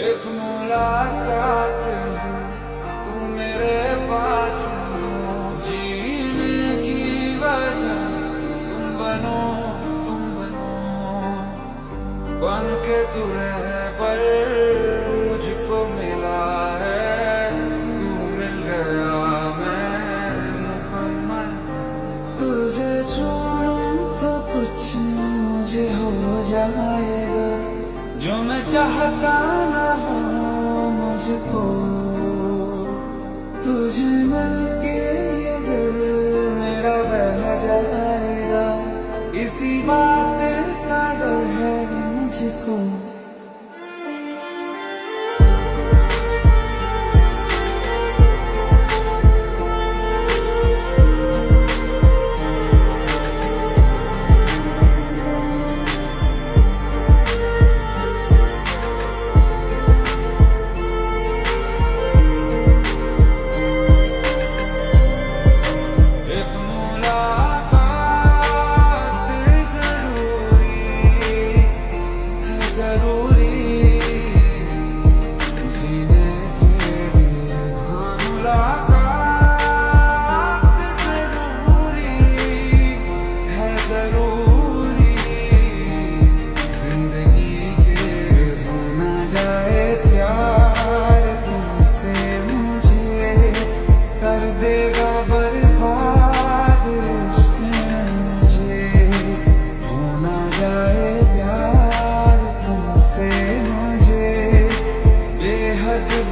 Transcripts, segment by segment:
एक मुलाकात हो, तू मेरे पास हो, जीने की वजह तुम बनो, बन के तू रहबर मुझको मिला है, तू मिल गया मैं मुकम्मल। तुझे छोड़ूं तो कुछ मुझे हो जाएगा, जो मैं चाहता ना हो मुझको। तुझे मिलके ये दिल मेरा बह जाएगा, इसी बात का डर है मुझको।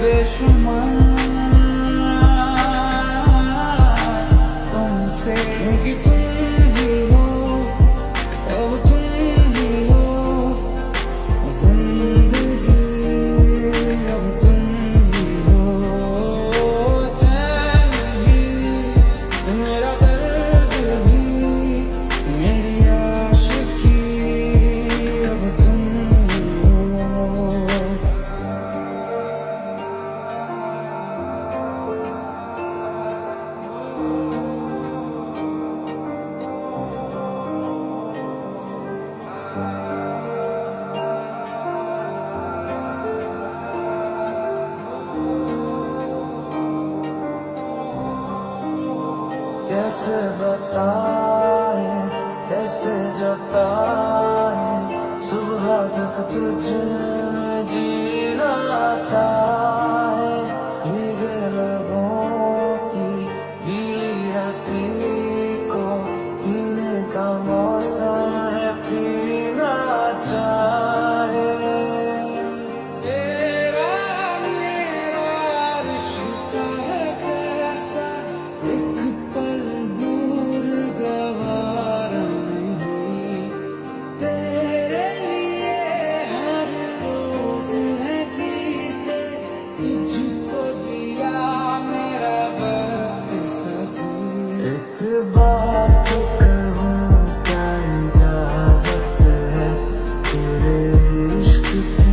बेशुमार तुमसे, क्योंकि तुम ही हो, अब तुम ही हो जिंदगी, अब तुम ही हो चैन भी, मेरा दर्द भी, मेरी आशिकी, अब तुम ही हो। कैसे बताए, कैसे जताए, सुबह तक तुझे में जीना चाहे, भीगे लबों की गीली रस्सी को पीने का मौसम है, पीना चाहे। तेरा मेरा रिश्ता है कैसा, एक पल दूर गवारा नहीं, तेरे लिए हर रोज है जीते, तुझको दिया मेरा वक्त सभी। एक बात कहूँ क्या इजाजत है, तेरे इश्क की